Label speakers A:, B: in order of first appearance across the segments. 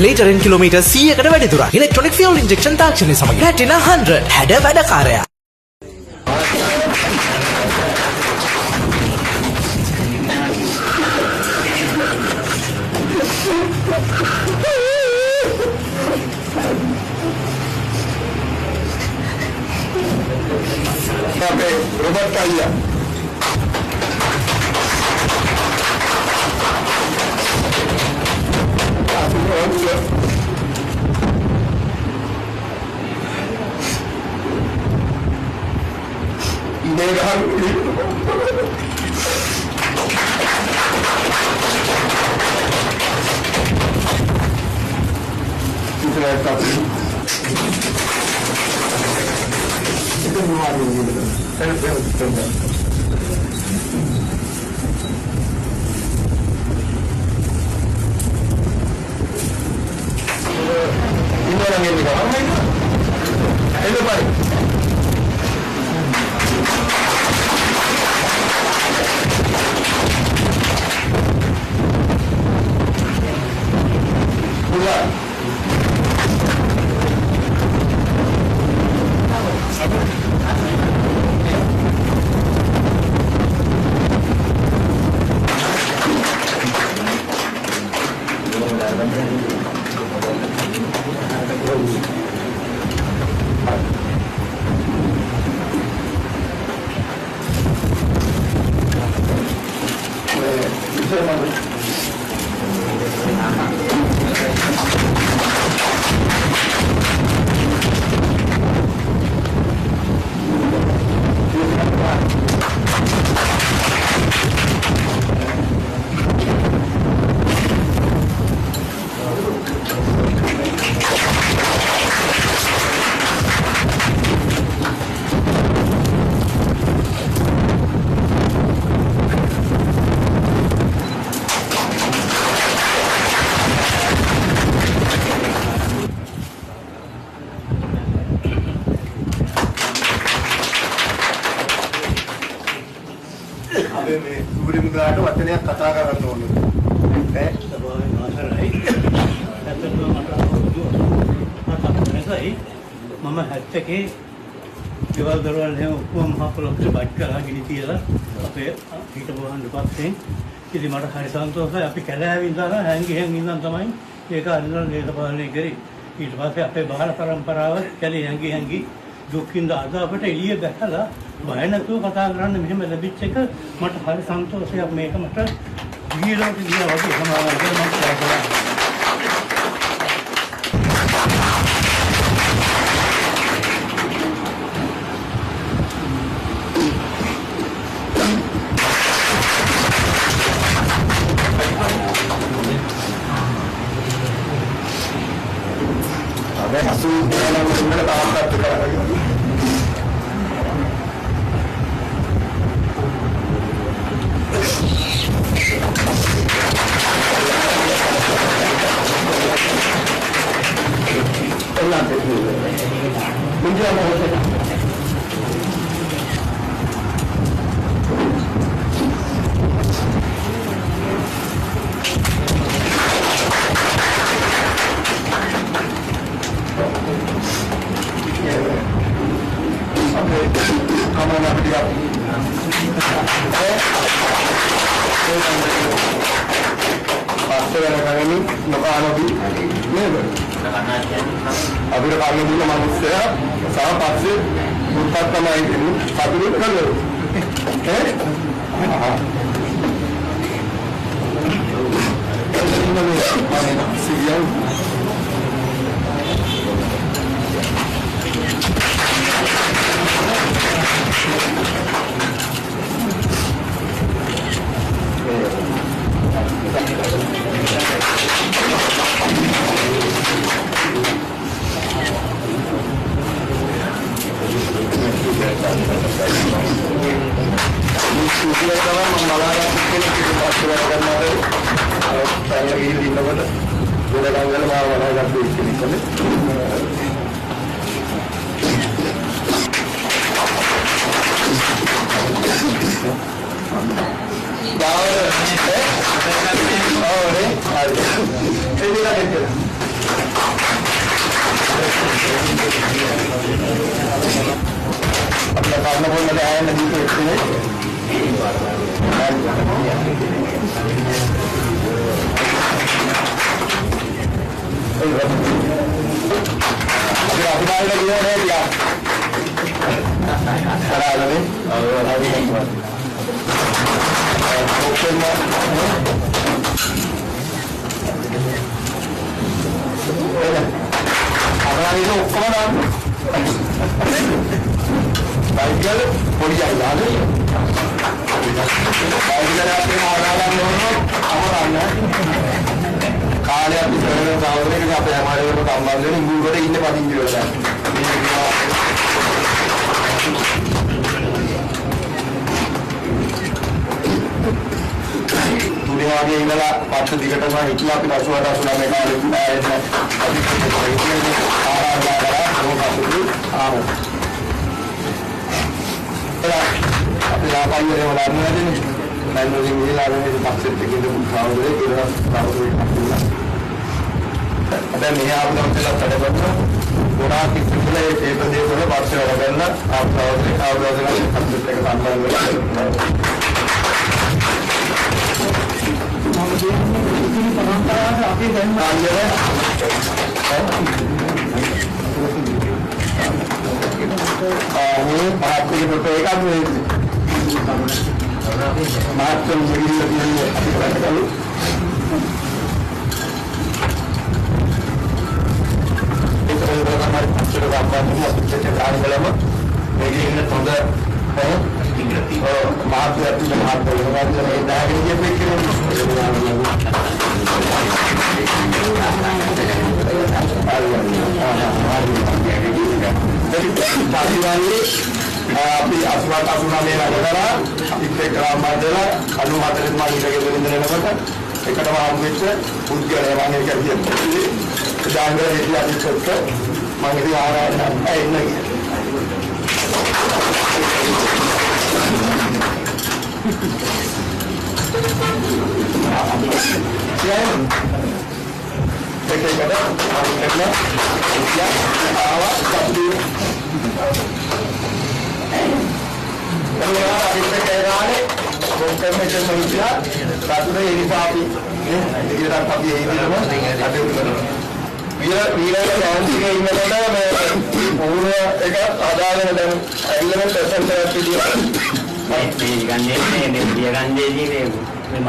A: ලීටරෙන් kilometre 100කට වැඩි දුරක් ඉලෙක්ට්‍රොනික fuel injection තාක්ෂණය සමග Platina 100 හැඩ වැඩකාරයා.
B: Robert Kaya.
C: මම 70 ගෙවල් දරවල් හැම ඔක්කොම මහ පොළොවට බයිට් කරලා ගිනි තියලා අපේ හිටපු හන්දපත්යෙන් ඉතින් මට හරි සන්තෝෂයි අපි කැලෑවේ ඉඳලා හැංගි ඉඳන් තමයි ඒක අල්ලලා දේශපාලනය කරේ ඊට පස්සේ අපේ බාල පරම්පරාව කැලේ හැංගි දුක්ඛින්ද අද අපිට එළිය දැකලා බය නැතුව කතා කරන්න මෙහෙම ලැබිච්ච එක මට හරි සන්තෝෂයක් මේක මට ගියලට ගියා වගේ සමාවෙන්න මම කරා
B: अपना खाना बोल मजा आया नदी के इसमें अभी अभिमान लगी है क्या करा लगे और अभी एक बार अपना ये तो कौन है बाइकल थोड़ी ज्यादा आ गई बाइकल आपके माला दोनों हमारा काले आपकी सड़क सावधानी के साथ हमारे को काम कर लेने मुंबई इतने बात नहीं होता है दुनिया के इनका पांच टिकट में इतना भी दस वाला सुना में काले है अभी अपने यहाँ पर ये वाला नहीं है मैंने मुझे लगा है पांच टिकट उठाओ दे इधर अबे मैं आप लोग चला खड़े बच्चों थोड़ा किसी के लिए पेपर दे दो बात से वाला करना आप लोग पांच टिकट का सामना आपको ये फोटो एक आदमी हमारे सुना मेरा इतने ग्राम माध्यम अनुमात्र ఇక్కడ పంపించే ఉద్యోగాన్ని దాంట్లో అది చెప్తే మనకి అయినాయి కదా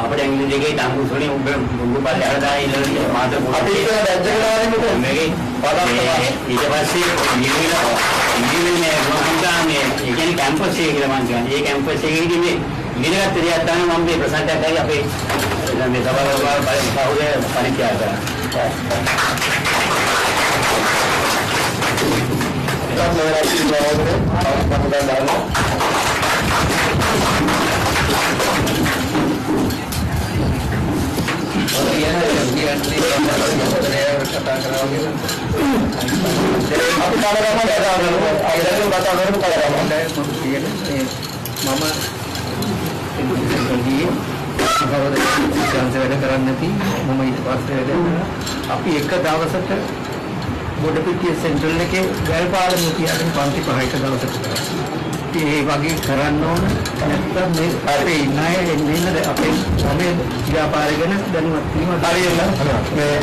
D: අපේ ඇඟිලි දෙකේ තංගු සුනේ උඹ පස්සේ අරදා ඉල්ලන්නේ මාත පොඩි ඊට පස්සේ ඉංග්‍රීසියේ මොකක්දාන්නේ ඒ කියන්නේ කැම්පස් එකේ කියලා මම කියන්නේ. ඒ කැම්පස් එකේදී මේ ඉගෙනගත්ත දේවල් තමයි මම මේ ප්‍රසන්ට් එකක් කරලා අපේ මේ සභාවල බලපෑවුවේ පරිචය කරා.
E: අපි එක දවසට ගොඩපිටිය සෙන්ට්‍රල් එකේ ගල්පාලම කියන පන්ති පහක දවසට ඒ වගේ කරන්න ඕන නැත්නම් මේ අපේ ඉන්න අය එන්නේ අපේ අපේ ව්‍යාපාරය ගැන දැනුවත් වීම හරියಲ್ಲ මේ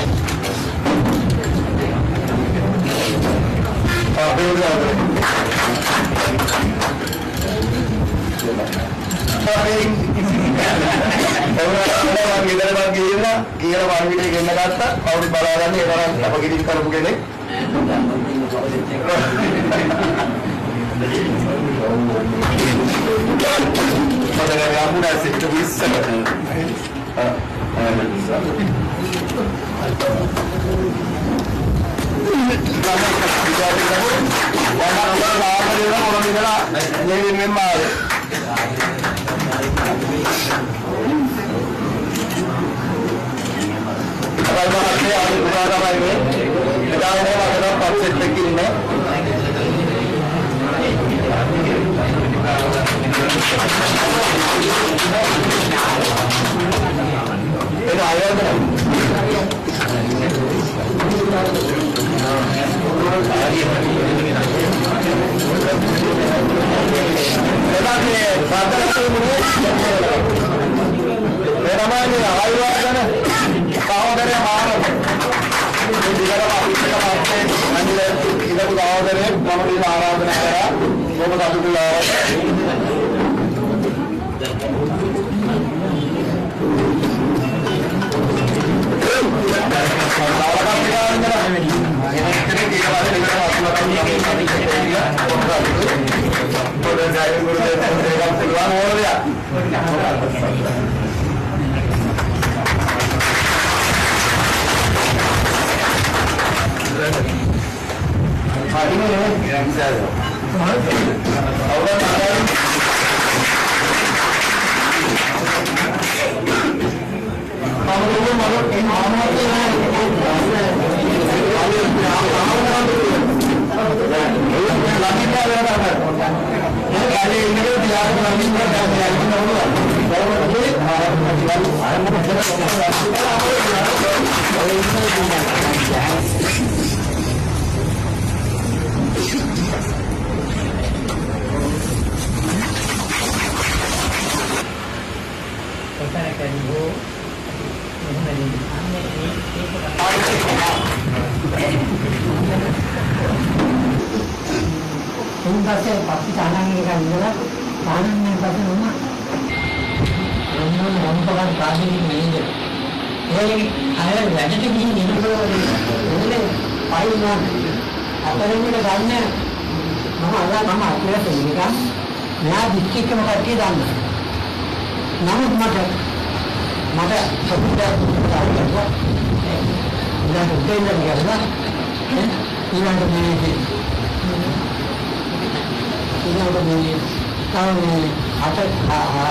E: පස්සේ පස්සේ තානන් එක ඉඳලා තානන්නේ පස්සේ වුණා. මොනවාද කාදිනේ නේද? ඒ අය වැඩට ගිහින් ඉන්නකොට ඕනේ පයින්නවා. අපරෙන්ද ගන්න මම අල්ලා තේනිකා මෙයා දිස්ත්‍රික්කම කට්ටිය දන්නවා. නමුත් මට සතුටක් ගන්නවා. ඊළඟ දෙන්න ගියා. ඊළඟ මේ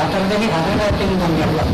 E: අතර දෙකේ හතරක් තියෙනවා.